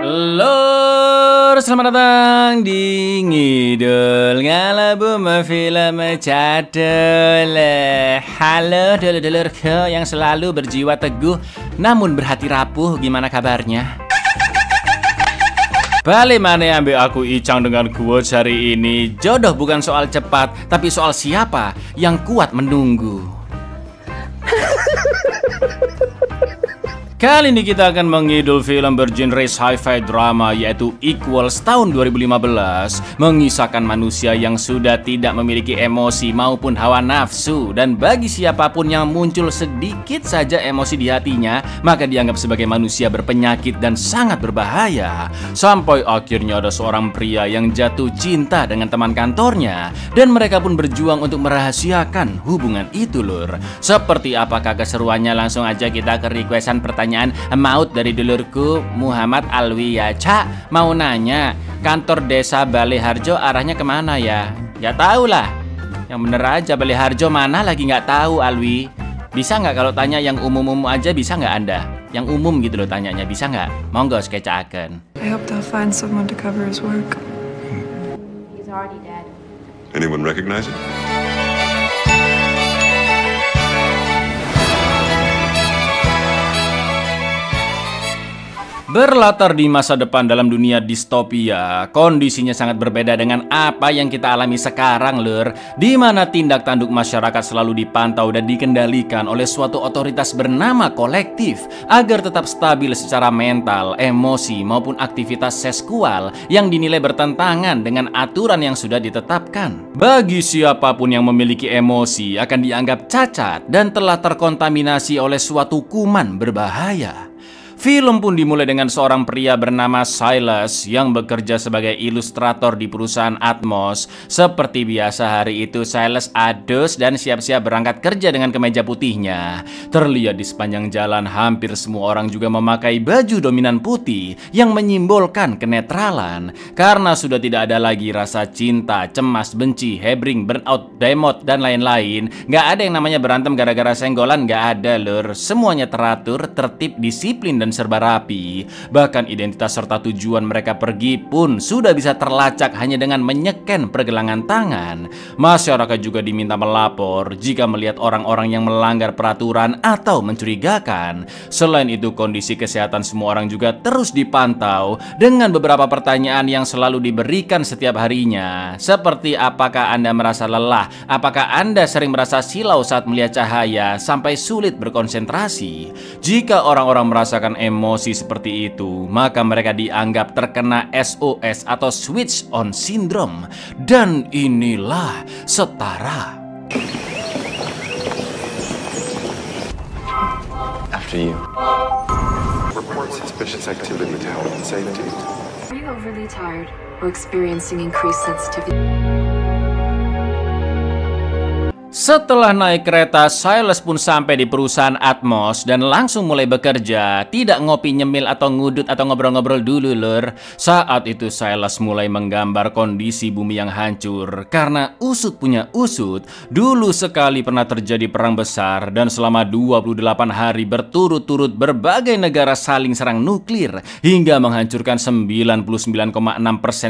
Lur, selamat datang di Ngidul Ngalabu Film Cadel. Halo dulur-dulurku yang selalu berjiwa teguh namun berhati rapuh, gimana kabarnya? Balik mana ambil aku Icang dengan quotes hari ini. Jodoh bukan soal cepat, tapi soal siapa yang kuat menunggu. Kali ini kita akan mengidul film bergenre sci-fi drama yaitu Equals tahun 2015, mengisahkan manusia yang sudah tidak memiliki emosi maupun hawa nafsu, dan bagi siapapun yang muncul sedikit saja emosi di hatinya maka dianggap sebagai manusia berpenyakit dan sangat berbahaya. Sampai akhirnya ada seorang pria yang jatuh cinta dengan teman kantornya dan mereka pun berjuang untuk merahasiakan hubungan itu, lur. Seperti apakah keseruannya? Langsung aja kita ke requestan pertanyaan maut dari dulurku Muhammad Alwi ya. Cak, mau nanya, kantor desa Baleharjo arahnya kemana ya? Ya tahu lah. Yang bener aja, Baleharjo mana lagi nggak tahu, Alwi. Bisa nggak kalau tanya yang umum-umum aja, bisa nggak Anda? Yang umum gitu loh tanyanya, bisa nggak? Monggo sketsaken. I hope they'll find someone to cover his work. He's already dead. Anyone recognize it? Berlatar di masa depan dalam dunia distopia, kondisinya sangat berbeda dengan apa yang kita alami sekarang, lur. Di mana tindak tanduk masyarakat selalu dipantau dan dikendalikan oleh suatu otoritas bernama kolektif agar tetap stabil secara mental, emosi maupun aktivitas seksual yang dinilai bertentangan dengan aturan yang sudah ditetapkan. Bagi siapapun yang memiliki emosi akan dianggap cacat dan telah terkontaminasi oleh suatu kuman berbahaya. Film pun dimulai dengan seorang pria bernama Silas yang bekerja sebagai ilustrator di perusahaan Atmos. Seperti biasa hari itu Silas adus dan siap-siap berangkat kerja dengan kemeja putihnya. Terlihat di sepanjang jalan hampir semua orang juga memakai baju dominan putih yang menyimbolkan kenetralan. Karena sudah tidak ada lagi rasa cinta, cemas, benci, hebring, burnout, demot, dan lain-lain. Gak ada yang namanya berantem gara-gara senggolan, gak ada, lur. Semuanya teratur, tertib, disiplin, dan serba rapi. Bahkan identitas serta tujuan mereka pergi pun sudah bisa terlacak hanya dengan menyeken pergelangan tangan. Masyarakat juga diminta melapor jika melihat orang-orang yang melanggar peraturan atau mencurigakan. Selain itu, kondisi kesehatan semua orang juga terus dipantau dengan beberapa pertanyaan yang selalu diberikan setiap harinya. Seperti apakah Anda merasa lelah? Apakah Anda sering merasa silau saat melihat cahaya sampai sulit berkonsentrasi? Jika orang-orang merasakan emosi seperti itu, maka mereka dianggap terkena SOS atau Switch On Syndrome. Dan inilah setara. After you. Report suspicious activity to health and safety. Are you overly tired or experiencing increased sensitivity? Setelah naik kereta, Silas pun sampai di perusahaan Atmos dan langsung mulai bekerja. Tidak ngopi nyemil atau ngudut atau ngobrol-ngobrol dulu, lur. Saat itu Silas mulai menggambar kondisi bumi yang hancur. Karena usut punya usut, dulu sekali pernah terjadi perang besar dan selama 28 hari berturut-turut berbagai negara saling serang nuklir hingga menghancurkan 99,6%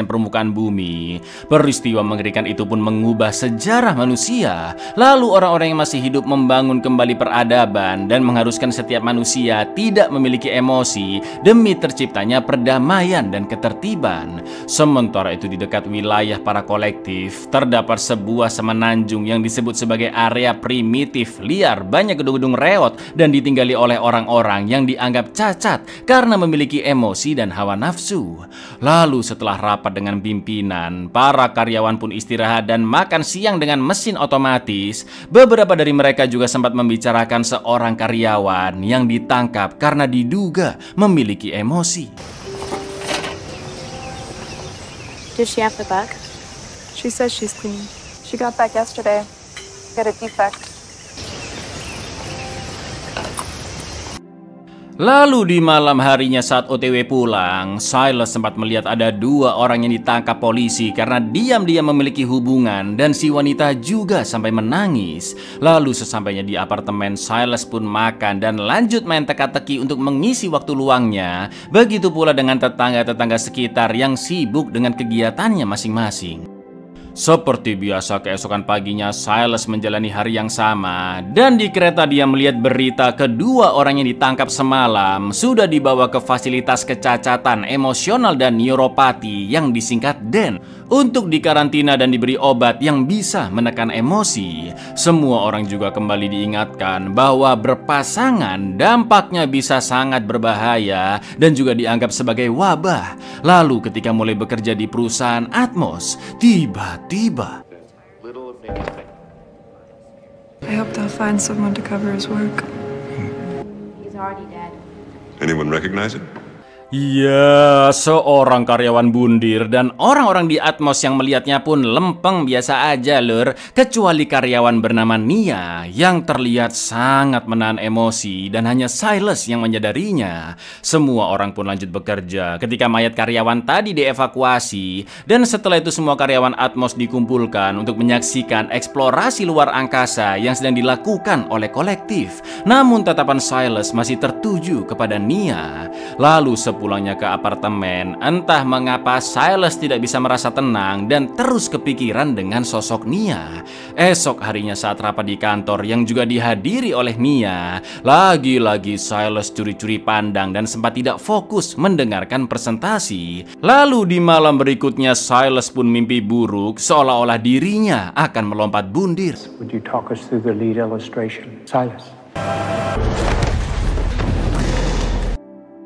permukaan bumi. Peristiwa mengerikan itu pun mengubah sejarah manusia. Lalu orang-orang yang masih hidup membangun kembali peradaban dan mengharuskan setiap manusia tidak memiliki emosi demi terciptanya perdamaian dan ketertiban. Sementara itu di dekat wilayah para kolektif terdapat sebuah semenanjung yang disebut sebagai area primitif liar, banyak gedung-gedung reot dan ditinggali oleh orang-orang yang dianggap cacat karena memiliki emosi dan hawa nafsu. Lalu setelah rapat dengan pimpinan, para karyawan pun istirahat dan makan siang dengan mesin otomatis. Beberapa dari mereka juga sempat membicarakan seorang karyawan yang ditangkap karena diduga memiliki emosi. Did she have the bug? She says she's clean. She got back yesterday. Got a defect. Lalu di malam harinya saat OTW pulang, Silas sempat melihat ada 2 orang yang ditangkap polisi karena diam-diam memiliki hubungan dan si wanita juga sampai menangis. Lalu sesampainya di apartemen, Silas pun makan dan lanjut main teka-teki untuk mengisi waktu luangnya. Begitu pula dengan tetangga-tetangga sekitar yang sibuk dengan kegiatannya masing-masing. Seperti biasa keesokan paginya Silas menjalani hari yang sama. Dan di kereta dia melihat berita kedua orang yang ditangkap semalam sudah dibawa ke fasilitas kecacatan emosional dan neuropati yang disingkat DEN untuk dikarantina dan diberi obat yang bisa menekan emosi. Semua orang juga kembali diingatkan bahwa berpasangan dampaknya bisa sangat berbahaya dan juga dianggap sebagai wabah. Lalu ketika mulai bekerja di perusahaan Atmos, tiba-tiba I hope they'll find someone to cover his work. He's already dead. Anyone recognize him? ya, seorang karyawan bundir dan orang-orang di Atmos yang melihatnya pun lempeng biasa aja lur. Kecuali karyawan bernama Nia yang terlihat sangat menahan emosi dan hanya Silas yang menyadarinya. Semua orang pun lanjut bekerja ketika mayat karyawan tadi dievakuasi. Dan setelah itu semua karyawan Atmos dikumpulkan untuk menyaksikan eksplorasi luar angkasa yang sedang dilakukan oleh kolektif. Namun tatapan Silas masih tertuju kepada Nia. Lalu pulangnya ke apartemen, entah mengapa Silas tidak bisa merasa tenang dan terus kepikiran dengan sosok Nia. Esok harinya saat rapat di kantor yang juga dihadiri oleh Nia, lagi-lagi Silas curi-curi pandang dan sempat tidak fokus mendengarkan presentasi. Lalu di malam berikutnya Silas pun mimpi buruk seolah-olah dirinya akan melompat bundir. Would you talk us through the lead illustration, Silas?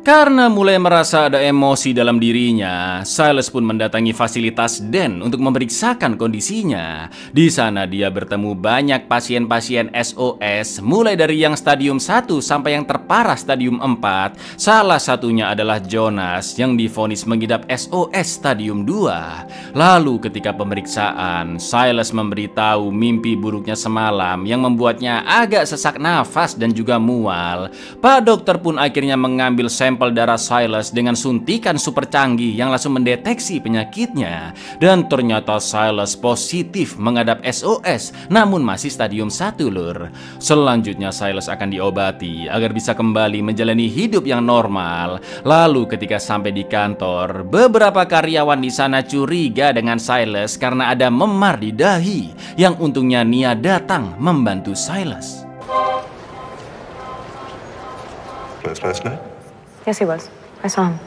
Karena mulai merasa ada emosi dalam dirinya, Silas pun mendatangi fasilitas DEN untuk memeriksakan kondisinya. Di sana dia bertemu banyak pasien-pasien SOS, mulai dari yang stadium 1 sampai yang terparah stadium 4. Salah satunya adalah Jonas yang divonis mengidap SOS stadium 2. Lalu ketika pemeriksaan, Silas memberitahu mimpi buruknya semalam yang membuatnya agak sesak nafas dan juga mual. Pak dokter pun akhirnya mengambil sampel darah Silas dengan suntikan super canggih yang langsung mendeteksi penyakitnya. Dan ternyata Silas positif menghadap SOS, namun masih stadium 1 lur. Selanjutnya Silas akan diobati agar bisa kembali menjalani hidup yang normal. Lalu ketika sampai di kantor, beberapa karyawan di sana curiga dengan Silas karena ada memar di dahi, yang untungnya Nia datang membantu Silas. Last night? Yes, he was. I saw him.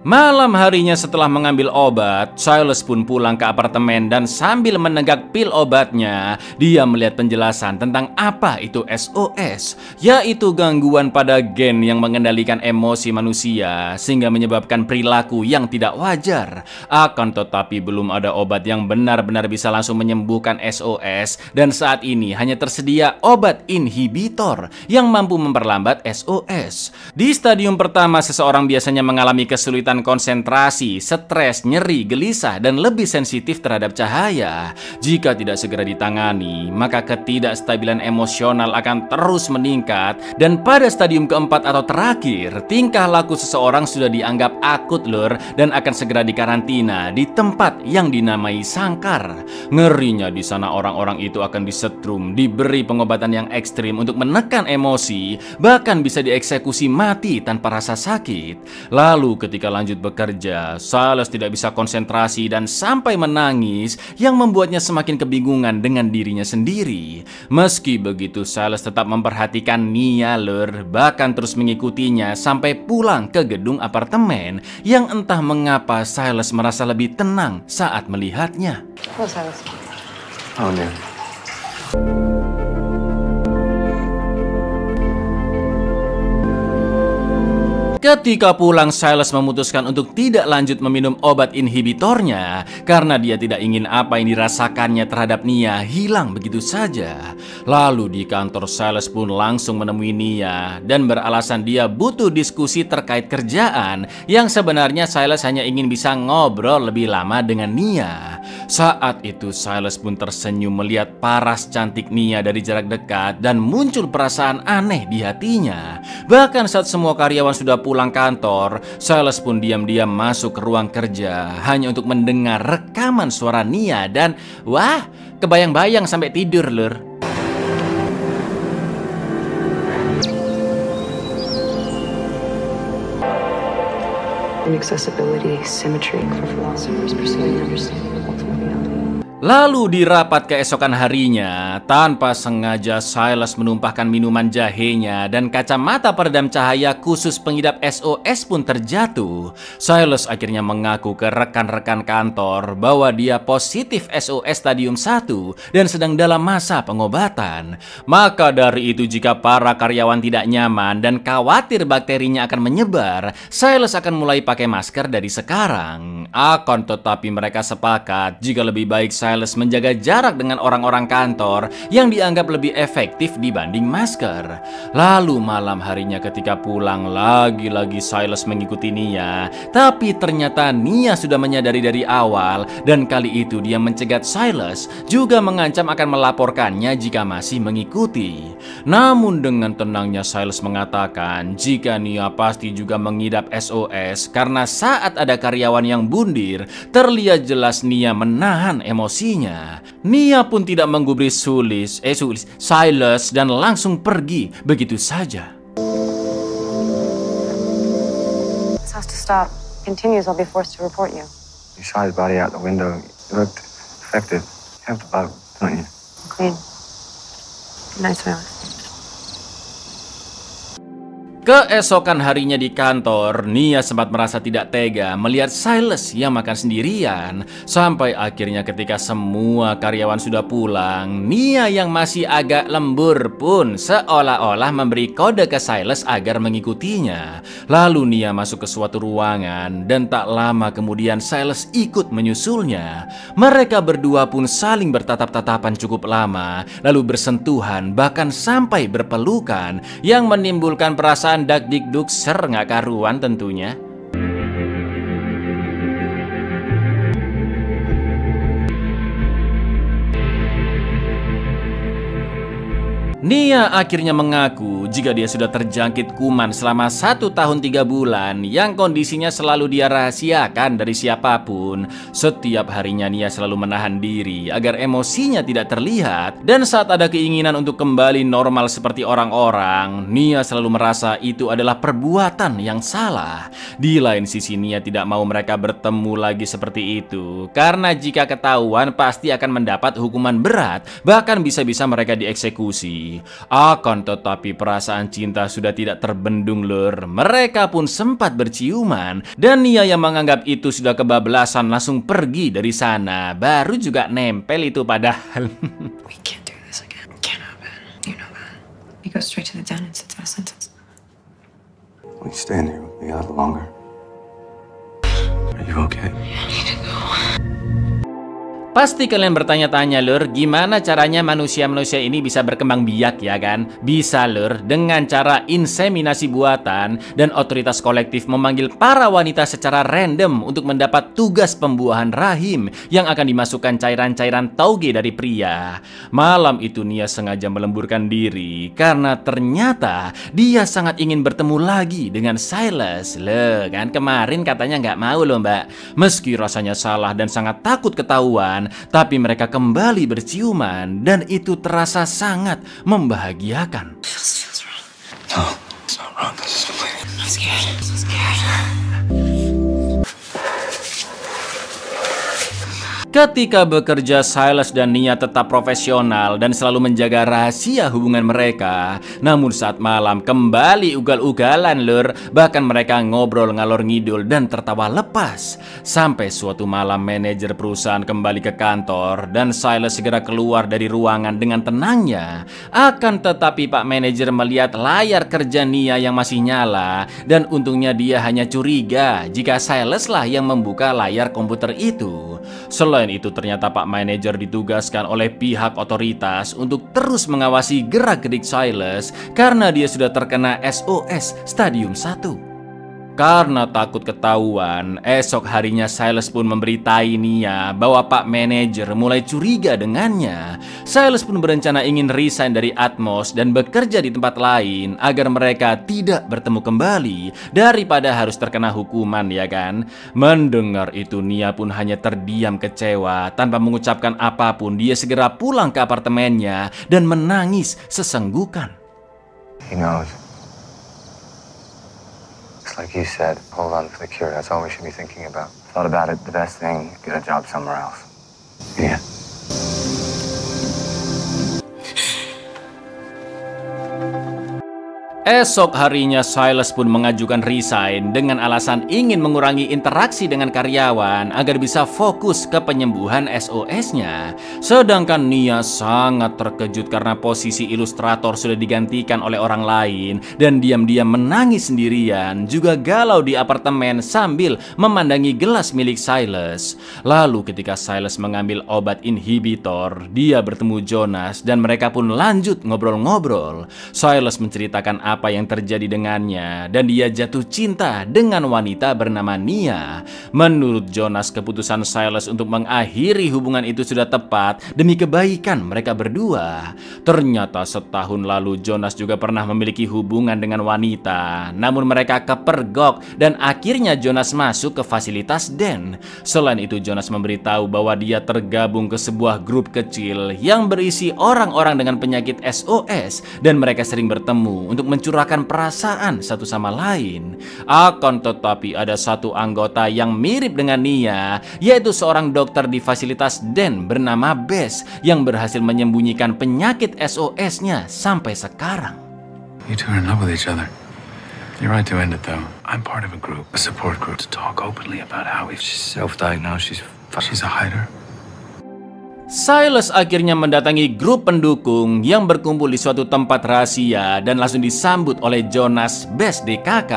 Malam harinya setelah mengambil obat, Silas pun pulang ke apartemen dan sambil menenggak pil obatnya, dia melihat penjelasan tentang apa itu SOS, yaitu gangguan pada gen yang mengendalikan emosi manusia sehingga menyebabkan perilaku yang tidak wajar. Akan tetapi belum ada obat yang benar-benar bisa langsung menyembuhkan SOS dan saat ini hanya tersedia obat inhibitor yang mampu memperlambat SOS. Di stadium pertama seseorang biasanya mengalami kesulitan konsentrasi, stres, nyeri, gelisah, dan lebih sensitif terhadap cahaya. Jika tidak segera ditangani, maka ketidakstabilan emosional akan terus meningkat dan pada stadium keempat atau terakhir, tingkah laku seseorang sudah dianggap akut lur dan akan segera dikarantina di tempat yang dinamai sangkar. Ngerinya di sana orang-orang itu akan disetrum, diberi pengobatan yang ekstrim untuk menekan emosi, bahkan bisa dieksekusi mati tanpa rasa sakit. Lalu ketika lanjut bekerja, Silas tidak bisa konsentrasi dan sampai menangis yang membuatnya semakin kebingungan dengan dirinya sendiri. Meski begitu, Silas tetap memperhatikan Nia lur, bahkan terus mengikutinya sampai pulang ke gedung apartemen yang entah mengapa Silas merasa lebih tenang saat melihatnya. Hello, Silas. Oh, Nia. Ketika pulang, Silas memutuskan untuk tidak lanjut meminum obat inhibitornya karena dia tidak ingin apa yang dirasakannya terhadap Nia hilang begitu saja. Lalu di kantor, Silas pun langsung menemui Nia dan beralasan dia butuh diskusi terkait kerjaan yang sebenarnya Silas hanya ingin bisa ngobrol lebih lama dengan Nia. Saat itu Silas pun tersenyum melihat paras cantik Nia dari jarak dekat dan muncul perasaan aneh di hatinya. Bahkan saat semua karyawan sudah pulang kantor, Silas pun diam-diam masuk ke ruang kerja hanya untuk mendengar rekaman suara Nia dan wah, kebayang-bayang sampai tidur lur. Inaccessibility, symmetry for philosophers pursuing understanding of ultimate reality. Lalu di rapat keesokan harinya, tanpa sengaja Silas menumpahkan minuman jahenya dan kacamata peredam cahaya khusus pengidap SOS pun terjatuh. Silas akhirnya mengaku ke rekan-rekan kantor bahwa dia positif SOS stadium 1 dan sedang dalam masa pengobatan. Maka dari itu jika para karyawan tidak nyaman dan khawatir bakterinya akan menyebar, Silas akan mulai pakai masker dari sekarang. Akan tetapi mereka sepakat jika lebih baik Silas menjaga jarak dengan orang-orang kantor yang dianggap lebih efektif dibanding masker. Lalu malam harinya ketika pulang, lagi-lagi Silas mengikuti Nia. Tapi ternyata Nia sudah menyadari dari awal dan kali itu dia mencegat Silas, juga mengancam akan melaporkannya jika masih mengikuti. Namun dengan tenangnya Silas mengatakan jika Nia pasti juga mengidap SOS karena saat ada karyawan yang bundir, terlihat jelas Nia menahan emosi. Nia pun tidak menggubris Silas dan langsung pergi begitu saja. This has to stop. Continues, I'll be forced to report you. You saw his body out the window. He looked affected. You have the bug, don't you? Clean. Good night, Silas. Keesokan harinya di kantor, Nia sempat merasa tidak tega melihat Silas yang makan sendirian. Sampai akhirnya ketika semua karyawan sudah pulang, Nia yang masih agak lembur pun seolah-olah memberi kode ke Silas agar mengikutinya. Lalu Nia masuk ke suatu ruangan dan tak lama kemudian Silas ikut menyusulnya. Mereka berdua pun saling bertatap-tatapan cukup lama, lalu bersentuhan bahkan sampai berpelukan yang menimbulkan perasaan dak-dik-duk ser nggak karuan tentunya. Nia akhirnya mengaku jika dia sudah terjangkit kuman selama 1 tahun 3 bulan yang kondisinya selalu dia rahasiakan dari siapapun. Setiap harinya Nia selalu menahan diri agar emosinya tidak terlihat, dan saat ada keinginan untuk kembali normal seperti orang-orang, Nia selalu merasa itu adalah perbuatan yang salah. Di lain sisi Nia tidak mau mereka bertemu lagi seperti itu, karena jika ketahuan pasti akan mendapat hukuman berat, bahkan bisa-bisa mereka dieksekusi. Akan tetapi perasaan cinta sudah tidak terbendung lur. Mereka pun sempat berciuman dan Nia yang menganggap itu sudah kebablasan langsung pergi dari sana. Baru juga nempel itu padahal. We can't do this again. Can't happen. You know that. We go straight to the den and sit our sentence. Will you stay in here with me a little longer? Are you okay? I need to go. Pasti kalian bertanya-tanya lur, gimana caranya manusia-manusia ini bisa berkembang biak ya kan? Bisa lur, dengan cara inseminasi buatan dan otoritas kolektif memanggil para wanita secara random untuk mendapat tugas pembuahan rahim yang akan dimasukkan cairan-cairan tauge dari pria. Malam itu Nia sengaja melemburkan diri karena ternyata dia sangat ingin bertemu lagi dengan Silas. Loh kan kemarin katanya nggak mau loh mbak. Meski rasanya salah dan sangat takut ketahuan, tapi mereka kembali berciuman dan itu terasa sangat membahagiakan. Feels wrong. No, it's not wrong. This is completely... I'm scared. I'm so scared. Ketika bekerja, Silas dan Nia tetap profesional dan selalu menjaga rahasia hubungan mereka. Namun saat malam kembali ugal-ugalan lur. Bahkan mereka ngobrol ngalor ngidul dan tertawa lepas. Sampai suatu malam manajer perusahaan kembali ke kantor dan Silas segera keluar dari ruangan dengan tenangnya. Akan tetapi Pak Manajer melihat layar kerja Nia yang masih nyala. Dan untungnya dia hanya curiga jika Silas lah yang membuka layar komputer itu. Selain itu ternyata Pak Manajer ditugaskan oleh pihak otoritas untuk terus mengawasi gerak-gerik Silas karena dia sudah terkena SOS stadium 1. Karena takut ketahuan, esok harinya Silas pun memberitahu Nia bahwa Pak Manajer mulai curiga dengannya. Silas pun berencana ingin resign dari Atmos dan bekerja di tempat lain agar mereka tidak bertemu kembali daripada harus terkena hukuman, ya kan? Mendengar itu Nia pun hanya terdiam kecewa. Tanpa mengucapkan apapun, dia segera pulang ke apartemennya dan menangis sesenggukan. He knows. It's like you said, hold on for the cure. That's all we should be thinking about. Thought about it, the best thing, get a job somewhere else. Yeah. Esok harinya Silas pun mengajukan resign dengan alasan ingin mengurangi interaksi dengan karyawan agar bisa fokus ke penyembuhan SOS-nya. Sedangkan Nia sangat terkejut karena posisi ilustrator sudah digantikan oleh orang lain dan diam-diam menangis sendirian, juga galau di apartemen sambil memandangi gelas milik Silas. Lalu ketika Silas mengambil obat inhibitor, dia bertemu Jonas dan mereka pun lanjut ngobrol-ngobrol. Silas menceritakan apa yang terjadi dengannya dan dia jatuh cinta dengan wanita bernama Nia. Menurut Jonas, keputusan Silas untuk mengakhiri hubungan itu sudah tepat demi kebaikan mereka berdua. Ternyata setahun lalu Jonas juga pernah memiliki hubungan dengan wanita, namun mereka kepergok dan akhirnya Jonas masuk ke fasilitas Den. Selain itu Jonas memberitahu bahwa dia tergabung ke sebuah grup kecil yang berisi orang-orang dengan penyakit SOS dan mereka sering bertemu untuk mencurahkan perasaan satu sama lain. Akan tetapi ada satu anggota yang mirip dengan Nia, yaitu seorang dokter di fasilitas Den bernama Bess yang berhasil menyembunyikan penyakit SOS-nya sampai sekarang. You two are in love with each other. You're right to end it though. I'm part of a group, a support group, to talk openly about how she's self-diagnosed. She's a hider. Silas akhirnya mendatangi grup pendukung yang berkumpul di suatu tempat rahasia dan langsung disambut oleh Jonas, Bess DKK.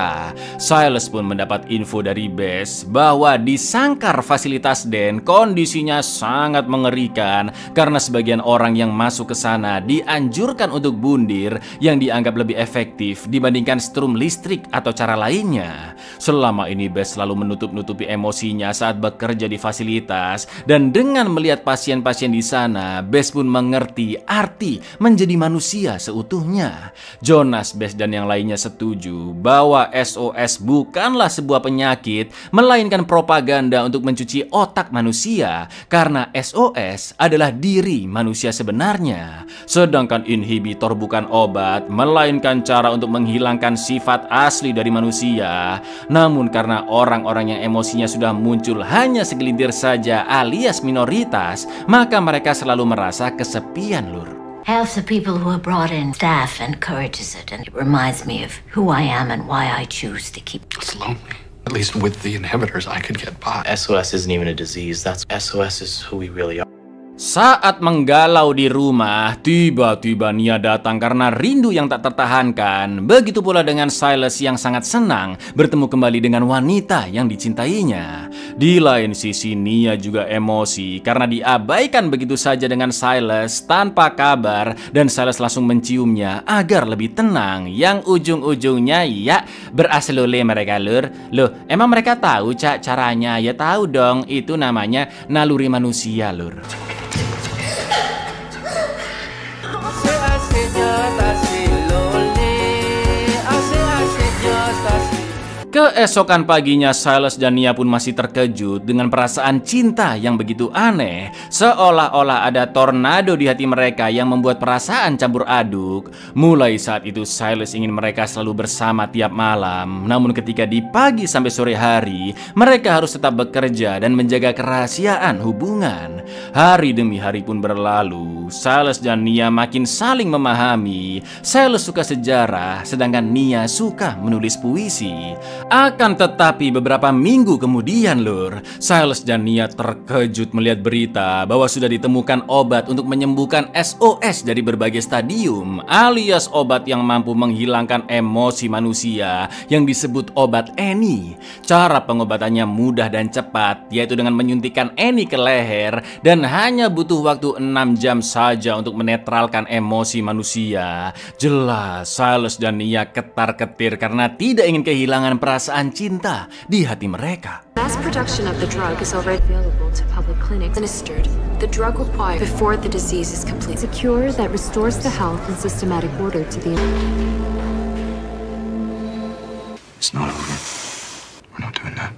Silas pun mendapat info dari Bess bahwa di sangkar fasilitas Den kondisinya sangat mengerikan karena sebagian orang yang masuk ke sana dianjurkan untuk bundir yang dianggap lebih efektif dibandingkan strum listrik atau cara lainnya. Selama ini Bess selalu menutup-nutupi emosinya saat bekerja di fasilitas dan dengan melihat pasien-pasien di sana, Bess pun mengerti arti menjadi manusia seutuhnya. Jonas, Bess dan yang lainnya setuju bahwa SOS bukanlah sebuah penyakit, melainkan propaganda untuk mencuci otak manusia karena SOS adalah diri manusia sebenarnya. Sedangkan inhibitor bukan obat, melainkan cara untuk menghilangkan sifat asli dari manusia. Namun karena orang-orang yang emosinya sudah muncul hanya segelintir saja alias minoritas, maka mereka selalu merasa kesepian, Lur. Half the people who are brought in, staff encourages it, and it reminds me of who I am and why I choose to keep. It's lonely. At least with the inhibitors, I could get by. SOS isn't even a disease. SOS is who we really are. Saat menggalau di rumah, tiba-tiba Nia datang karena rindu yang tak tertahankan. Begitu pula dengan Silas yang sangat senang bertemu kembali dengan wanita yang dicintainya. Di lain sisi, Nia juga emosi karena diabaikan begitu saja dengan Silas tanpa kabar dan Silas langsung menciumnya agar lebih tenang. Yang ujung-ujungnya ya beraslole mereka, Lur. Loh, emang mereka tahu caranya? Ya tahu dong, itu namanya naluri manusia, Lur. Keesokan paginya, Silas dan Nia pun masih terkejut dengan perasaan cinta yang begitu aneh. Seolah-olah ada tornado di hati mereka yang membuat perasaan campur aduk. Mulai saat itu, Silas ingin mereka selalu bersama tiap malam. Namun ketika di pagi sampai sore hari, mereka harus tetap bekerja dan menjaga kerahasiaan hubungan. Hari demi hari pun berlalu. Silas dan Nia makin saling memahami. Silas suka sejarah, sedangkan Nia suka menulis puisi. Akan tetapi beberapa minggu kemudian, Lur, Silas dan Nia terkejut melihat berita bahwa sudah ditemukan obat untuk menyembuhkan SOS dari berbagai stadium, alias obat yang mampu menghilangkan emosi manusia yang disebut obat Annie. Cara pengobatannya mudah dan cepat, yaitu dengan menyuntikkan Annie ke leher, dan hanya butuh waktu 6 jam saja untuk menetralkan emosi manusia. Jelas Silas dan Nia ketar-ketir karena tidak ingin kehilangan perasaan cinta di hati mereka. Mass production of the drug is already available to public clinics. Administered, the drug required before the disease is complete. It's a cure that restores the health and systematic order to the... It's not over. We're not doing that.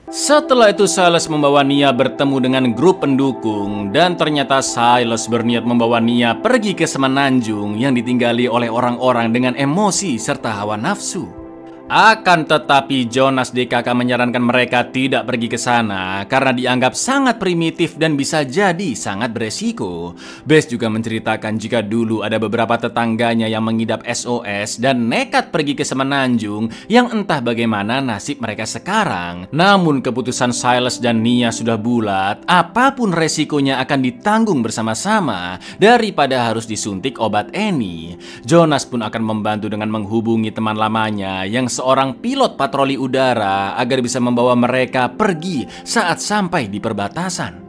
Setelah itu Silas membawa Nia bertemu dengan grup pendukung, dan ternyata Silas berniat membawa Nia pergi ke semenanjung yang ditinggali oleh orang-orang dengan emosi serta hawa nafsu. Akan tetapi Jonas DKK menyarankan mereka tidak pergi ke sana karena dianggap sangat primitif dan bisa jadi sangat beresiko. Bess juga menceritakan jika dulu ada beberapa tetangganya yang mengidap SOS dan nekat pergi ke semenanjung yang entah bagaimana nasib mereka sekarang. Namun keputusan Silas dan Nia sudah bulat, apapun resikonya akan ditanggung bersama-sama daripada harus disuntik obat Annie. Jonas pun akan membantu dengan menghubungi teman lamanya yang seorang pilot patroli udara agar bisa membawa mereka pergi saat sampai di perbatasan.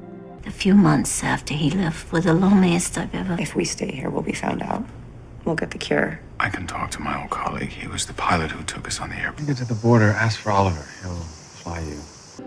The few months after he left were the loneliest I've ever... If we stay here, we'll be found out. We'll get the cure. I can talk to my old colleague. He was the pilot who took us on the airplane. Get to the border, ask for Oliver. He'll fly you.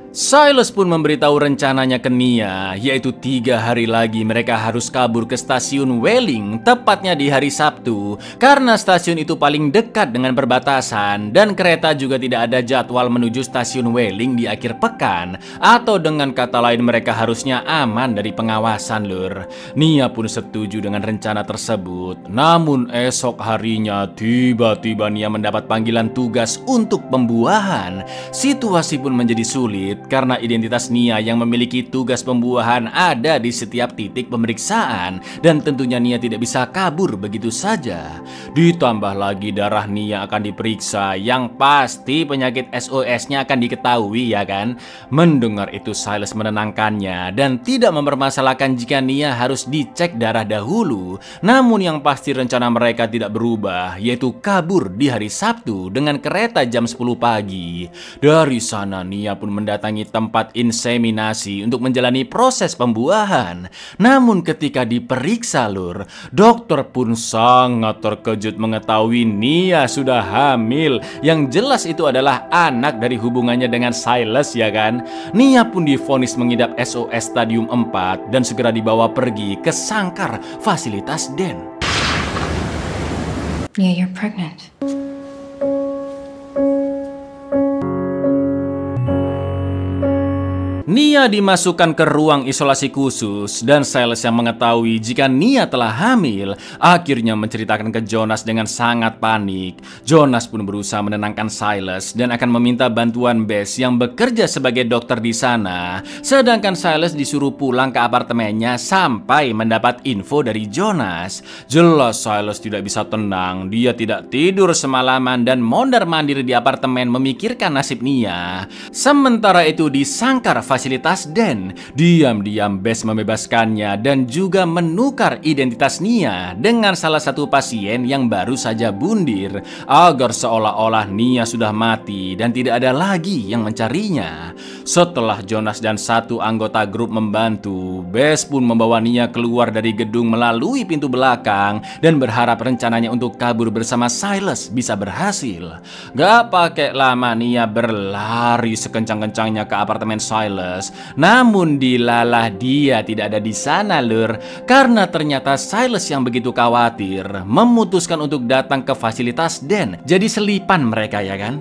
Silas pun memberitahu rencananya ke Nia, yaitu 3 hari lagi mereka harus kabur ke stasiun Welling, tepatnya di hari Sabtu, karena stasiun itu paling dekat dengan perbatasan dan kereta juga tidak ada jadwal menuju stasiun Welling di akhir pekan, atau dengan kata lain mereka harusnya aman dari pengawasan, Lur. Nia pun setuju dengan rencana tersebut. Namun esok harinya tiba-tiba Nia mendapat panggilan tugas untuk pembuahan. Situasi pun menjadi sulit karena identitas Nia yang memiliki tugas pembuahan ada di setiap titik pemeriksaan, dan tentunya Nia tidak bisa kabur begitu saja. Ditambah lagi darah Nia akan diperiksa, yang pasti penyakit SOS-nya akan diketahui, ya kan? Mendengar itu Silas menenangkannya dan tidak mempermasalahkan jika Nia harus dicek darah dahulu. Namun yang pasti rencana mereka tidak berubah, yaitu kabur di hari Sabtu dengan kereta jam 10 pagi. Dari sana Nia pun mendatangi tempat inseminasi untuk menjalani proses pembuahan. Namun ketika diperiksa, Lur, dokter pun sangat terkejut mengetahui Nia sudah hamil. Yang jelas itu adalah anak dari hubungannya dengan Silas, ya kan? Nia pun divonis mengidap SOS stadium 4 dan segera dibawa pergi ke sangkar fasilitas Den. Nia, you're pregnant. Nia dimasukkan ke ruang isolasi khusus dan Silas yang mengetahui jika Nia telah hamil akhirnya menceritakan ke Jonas dengan sangat panik. Jonas pun berusaha menenangkan Silas dan akan meminta bantuan Bess yang bekerja sebagai dokter di sana. Sedangkan Silas disuruh pulang ke apartemennya sampai mendapat info dari Jonas. Jelas Silas tidak bisa tenang. Dia tidak tidur semalaman dan mondar-mandir di apartemen memikirkan nasib Nia. Sementara itu di sangkar fasilitas Den, diam-diam Bess membebaskannya dan juga menukar identitas Nia dengan salah satu pasien yang baru saja bundir, agar seolah-olah Nia sudah mati dan tidak ada lagi yang mencarinya. Setelah Jonas dan satu anggota grup membantu, Bess pun membawa Nia keluar dari gedung melalui pintu belakang dan berharap rencananya untuk kabur bersama Silas bisa berhasil. Gak pakai lama Nia berlari sekencang-kencangnya ke apartemen Silas. Namun dilalah dia tidak ada di sana, Lur, karena ternyata Silas yang begitu khawatir memutuskan untuk datang ke fasilitas Den. Jadi selipan mereka, ya kan?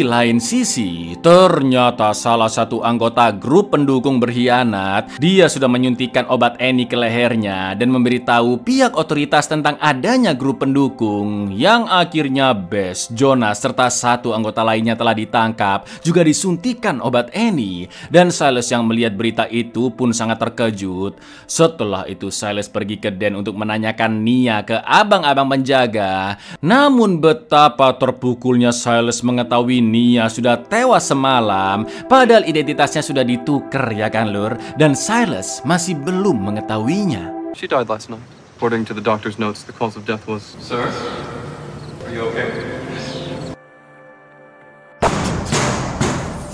Di lain sisi, ternyata salah satu anggota grup pendukung berkhianat. Dia sudah menyuntikkan obat Annie ke lehernya dan memberitahu pihak otoritas tentang adanya grup pendukung, yang akhirnya Bess, Jonas, serta satu anggota lainnya telah ditangkap, juga disuntikan obat Annie. Dan Silas yang melihat berita itu pun sangat terkejut. Setelah itu Silas pergi ke Den untuk menanyakan Nia ke abang-abang penjaga. Namun betapa terpukulnya Silas mengetahui Nia sudah tewas semalam, padahal identitasnya sudah ditukar, ya kan Lur? Dan Silas masih belum mengetahuinya. She died last night. According to the doctor's notes, the cause of death was... Sir? Are you okay?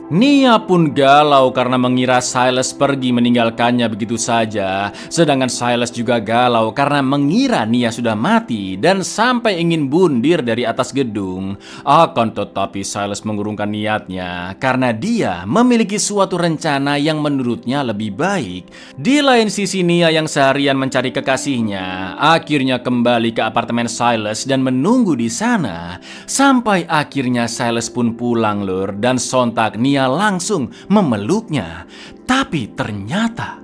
Nia pun galau karena mengira Silas pergi meninggalkannya begitu saja. Sedangkan Silas juga galau karena mengira Nia sudah mati dan sampai ingin bundir dari atas gedung. Akan tetapi Silas mengurungkan niatnya karena dia memiliki suatu rencana yang menurutnya lebih baik. Di lain sisi, Nia yang seharian mencari kekasihnya akhirnya kembali ke apartemen Silas dan menunggu di sana. Sampai akhirnya Silas pun pulang, Lur, dan sontak Nia langsung memeluknya. Tapi ternyata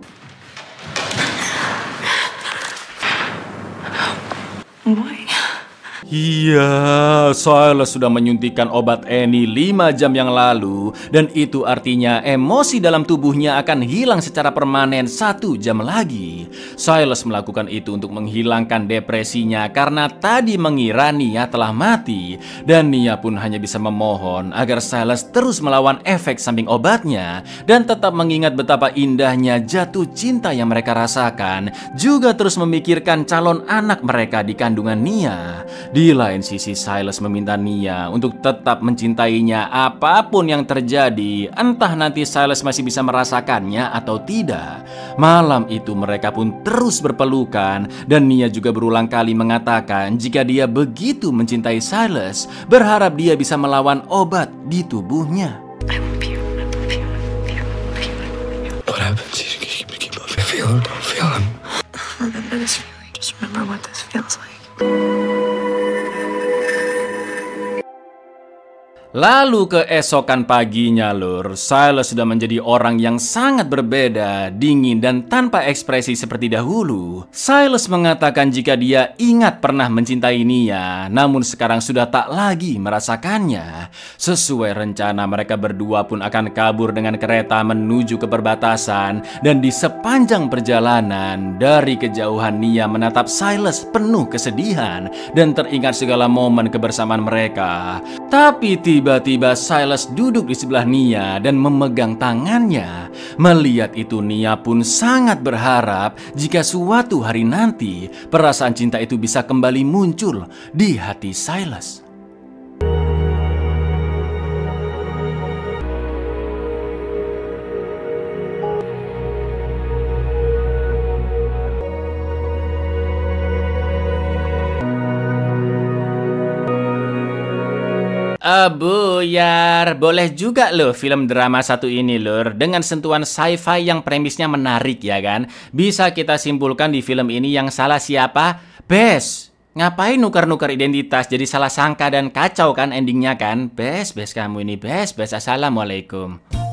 iya, Silas sudah menyuntikkan obat Annie 5 jam yang lalu. Dan itu artinya emosi dalam tubuhnya akan hilang secara permanen 1 jam lagi. Silas melakukan itu untuk menghilangkan depresinya karena tadi mengira Nia telah mati. Dan Nia pun hanya bisa memohon agar Silas terus melawan efek samping obatnya dan tetap mengingat betapa indahnya jatuh cinta yang mereka rasakan, juga terus memikirkan calon anak mereka di kandungan Nia. Di lain sisi, Silas meminta Nia untuk tetap mencintainya apapun yang terjadi, entah nanti Silas masih bisa merasakannya atau tidak. Malam itu mereka pun terus berpelukan dan Nia juga berulang kali mengatakan jika dia begitu mencintai Silas, berharap dia bisa melawan obat di tubuhnya. What happens? You keep feel him, don't feel him. Remember this feeling. Just remember what this feels like. Lalu keesokan paginya, Lur, Silas sudah menjadi orang yang sangat berbeda, dingin dan tanpa ekspresi seperti dahulu. Silas mengatakan jika dia ingat pernah mencintai Nia, namun sekarang sudah tak lagi merasakannya. Sesuai rencana, mereka berdua pun akan kabur dengan kereta menuju ke perbatasan. Dan di sepanjang perjalanan, dari kejauhan Nia menatap Silas penuh kesedihan dan teringat segala momen kebersamaan mereka. Tapi tiba-tiba Silas duduk di sebelah Nia dan memegang tangannya. Melihat itu, Nia pun sangat berharap jika suatu hari nanti perasaan cinta itu bisa kembali muncul di hati Silas. Buyar, boleh juga loh film drama satu ini, Lur, dengan sentuhan sci-fi yang premisnya menarik, ya kan? Bisa kita simpulkan di film ini yang salah siapa? Bess. Ngapain nukar-nukar identitas jadi salah sangka dan kacau kan endingnya kan? Bess kamu ini, Bess. Assalamualaikum.